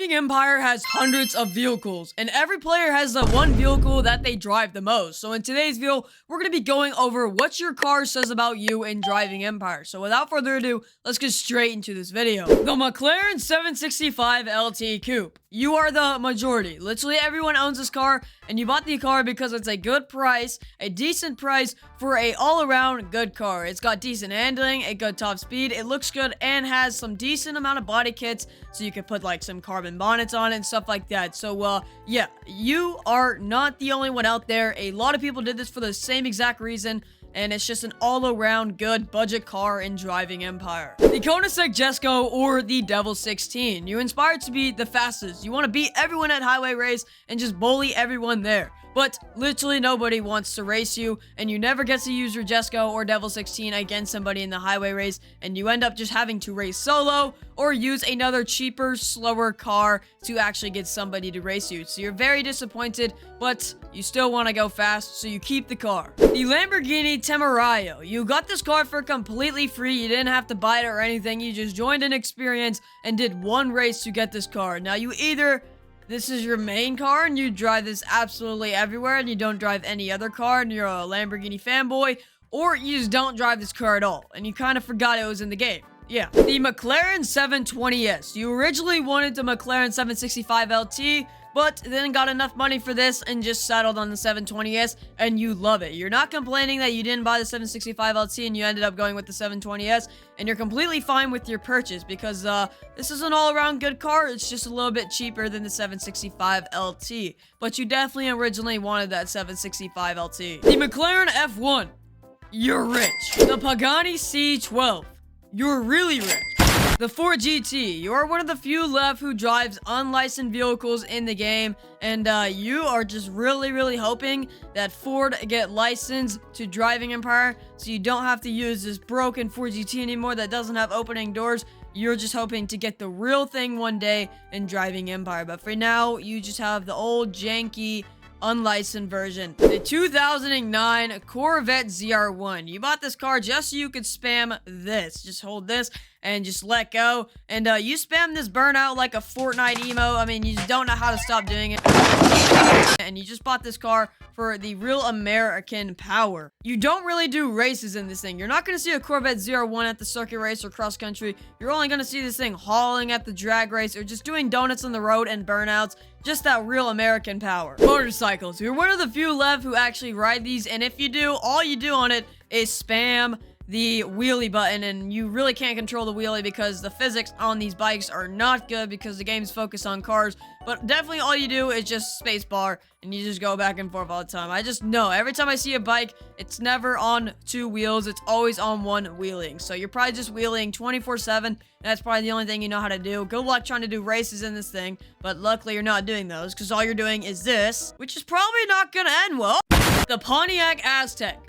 Driving Empire has hundreds of vehicles, and every player has the one vehicle that they drive the most. So in today's video, we're going to be going over what your car says about you in Driving Empire. So without further ado, let's get straight into this video. The McLaren 765 LT Coupe. You are the majority. Literally everyone owns this car, and you bought the car because it's a good price, a decent price for a all-around good car. It's got decent handling, a good top speed, it looks good, and has some decent amount of body kits, so you could put like some carbon bonnets on it and stuff like that. So yeah, you are not the only one out there. A lot of people did this for the same exact reason, and it's just an all-around good budget car in Driving Empire. The Kona SEC Jesco or the Devil 16. You inspired to be the fastest. You want to beat everyone at highway race and just bully everyone there. But literally nobody wants to race you, and you never get to use your Jesco or Devil 16 against somebody in the highway race, and you end up just having to race solo or use another cheaper, slower car to actually get somebody to race you. So you're very disappointed, but you still want to go fast, so you keep the car. The Lamborghini Temerario. You got this car for completely free. You didn't have to buy it or anything. You just joined an experience and did one race to get this car. Now you either this is your main car and you drive this absolutely everywhere and you don't drive any other car and you're a Lamborghini fanboy, or you just don't drive this car at all and you kind of forgot it was in the game. Yeah. The McLaren 720S. You originally wanted the McLaren 765 LT, but then got enough money for this and just settled on the 720S, and you love it. You're not complaining that you didn't buy the 765 LT and you ended up going with the 720S, and you're completely fine with your purchase because this is an all-around good car. It's just a little bit cheaper than the 765 LT, but you definitely originally wanted that 765 LT. The McLaren F1. You're rich. The Pagani C12. You're really rich. The Ford GT. You are one of the few left who drives unlicensed vehicles in the game, and you are just really hoping that Ford get licensed to Driving Empire so you don't have to use this broken Ford GT anymore that doesn't have opening doors. You're just hoping to get the real thing one day in Driving Empire, but for now, you just have the old janky unlicensed version. The 2009 Corvette ZR1. You bought this car just so you could spam this. Just hold this and just let go. And you spam this burnout like a Fortnite emo. I mean, you just don't know how to stop doing it. And you just bought this car for the real American power. You don't really do races in this thing. You're not going to see a Corvette ZR1 at the circuit race or cross country. You're only going to see this thing hauling at the drag race or just doing donuts on the road and burnouts. Just that real American power. Motorcycles. You're one of the few left who actually ride these, and if you do, all you do on it is spam the wheelie button, and you really can't control the wheelie because the physics on these bikes are not good because the game's focused on cars. But definitely all you do is just spacebar and you just go back and forth all the time. I just know every time I see a bike, it's never on two wheels, it's always on one wheeling. So you're probably just wheeling 24/7, and that's probably the only thing you know how to do. Good luck trying to do races in this thing, but luckily you're not doing those because all you're doing is this, which is probably not gonna end well. The Pontiac Aztec.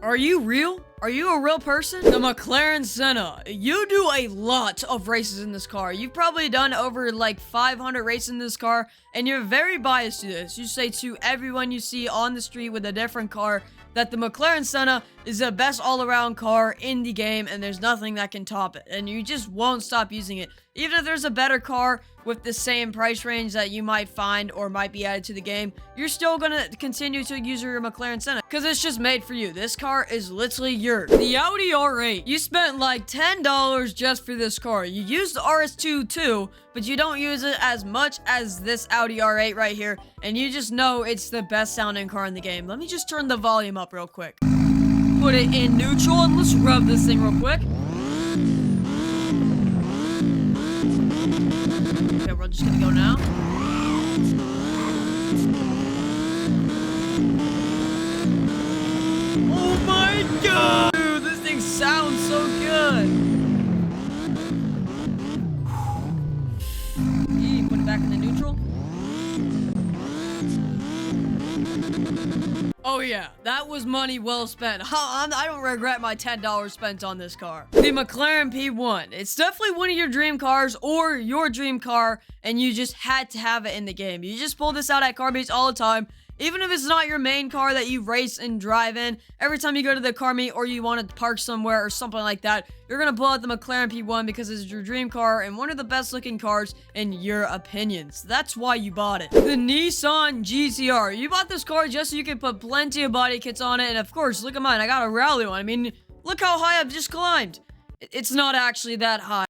Are you real? Are you a real person? The McLaren Senna. You do a lot of races in this car. You've probably done over like 500 races in this car, and you're very biased to this. You say to everyone you see on the street with a different car that the McLaren Senna is the best all-around car in the game, and there's nothing that can top it. And you just won't stop using it. Even if there's a better car with the same price range that you might find or might be added to the game, you're still gonna continue to use your McLaren Senna because it's just made for you. This car is literally yours. The Audi R8. You spent like $10 just for this car. You use the RS2 too, but you don't use it as much as this Audi R8 right here, and you just know it's the best sounding car in the game. Let me just turn the volume up real quick. Put it in neutral and let's rev this thing real quick. Okay, we're just gonna go now. Oh my god! Dude, this thing sounds so good! Put it back in the neutral. Oh yeah, that was money well spent. I don't regret my $10 spent on this car. The McLaren P1. It's definitely one of your dream cars or your dream car, and you just had to have it in the game. You just pull this out at car meets all the time. even if it's not your main car that you race and drive in, every time you go to the car meet or you want to park somewhere or something like that, you're going to pull out the McLaren P1 because it's your dream car and one of the best looking cars in your opinion. So that's why you bought it. The Nissan GTR. You bought this car just so you can put plenty of body kits on it. And of course, look at mine. I got a rally one. I mean, look how high I've just climbed. It's not actually that high.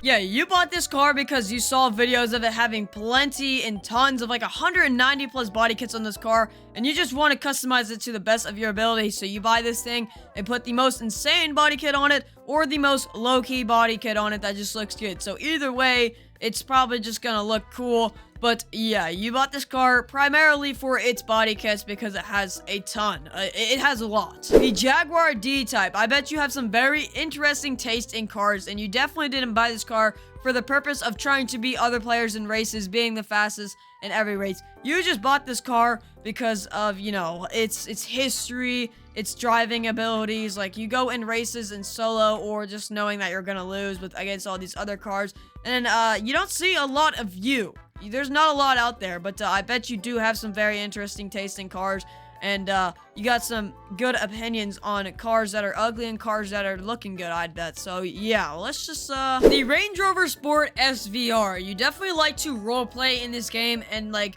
Yeah, you bought this car because you saw videos of it having plenty and tons of like 190 plus body kits on this car, and you just want to customize it to the best of your ability. So you buy this thing and put the most insane body kit on it or the most low-key body kit on it that just looks good. So either way, it's probably just gonna look cool. But yeah, you bought this car primarily for its body kits because it has a ton. It has a lot. The Jaguar DType. I bet you have some very interesting taste in cars, and you definitely didn't buy this car for the purpose of trying to beat other players in races, being the fastest in every race. You just bought this car because of, you know, its history, its driving abilities. Like, you go in races in solo or just knowing that you're gonna lose against all these other cars, and you don't see a lot of you. There's not a lot out there, but I bet you do have some very interesting taste in cars, and you got some good opinions on cars that are ugly and cars that are looking good, I'd bet. So yeah, let's just the Range Rover Sport SVR. You definitely like to roleplay in this game and like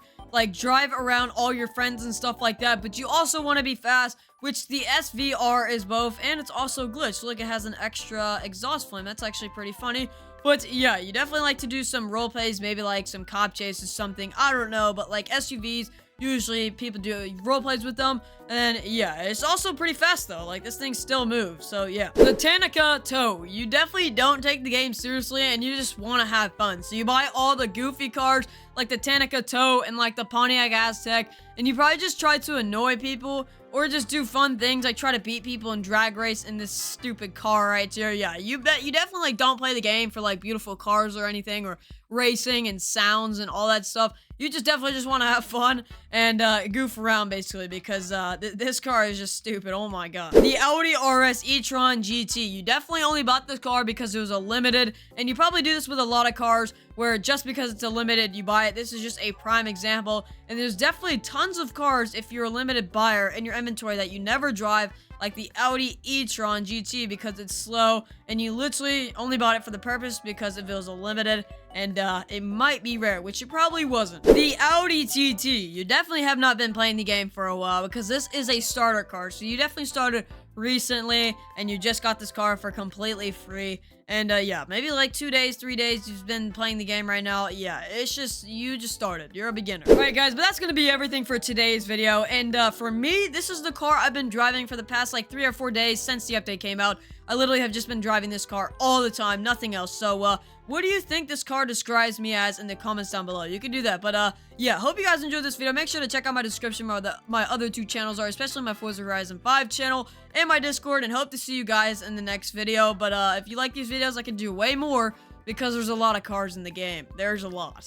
drive around all your friends and stuff like that, but you also want to be fast, which the SVR is both, and it's also glitched. Look, it has an extra exhaust flame. That's actually pretty funny. But yeah, you definitely like to do some role plays, maybe like some cop chases, something, I don't know, but like SUVs, usually people do role plays with them. And yeah, it's also pretty fast though. Like, this thing still moves. So yeah. The Tacnica Tow. You definitely don't take the game seriously and you just want to have fun. So you buy all the goofy cars like the Tacnica Tow and like the Pontiac Aztek, and you probably just try to annoy people or just do fun things like try to beat people in drag race in this stupid car right here. Yeah, you definitely like don't play the game for like beautiful cars or anything or racing and sounds and all that stuff. You just definitely just want to have fun and goof around basically because this car is just stupid. Oh my god. The Audi RS Ron GT. You definitely only bought this car because it was a limited, and you probably do this with a lot of cars where just because it's a limited you buy it. This is just a prime example, and there's definitely tons of cars if you're a limited buyer in your inventory that you never drive, like the Audi e-tron GT, because it's slow and you literally only bought it for the purpose because if it was a limited, and it might be rare, which it probably wasn't. The Audi TT. You definitely have not been playing the game for a while because this is a starter car, so you definitely started recently and you just got this car for completely free. And yeah, maybe like 2 days, 3 days you've been playing the game right now. Yeah, it's just, you just started. You're a beginner. Alright guys, but that's gonna be everything for today's video. And for me, this is the car I've been driving for the past like 3 or 4 days since the update came out. I literally have just been driving this car all the time, nothing else. So what do you think this car describes me as in the comments down below? You can do that. But yeah, hope you guys enjoyed this video. Make sure to check out my description where my other 2 channels are, especially my Forza Horizon 5 channel and my Discord, and hope to see you guys in the next video. But if you like these videos, I can do way more because there's a lot of cars in the game. There's a lot.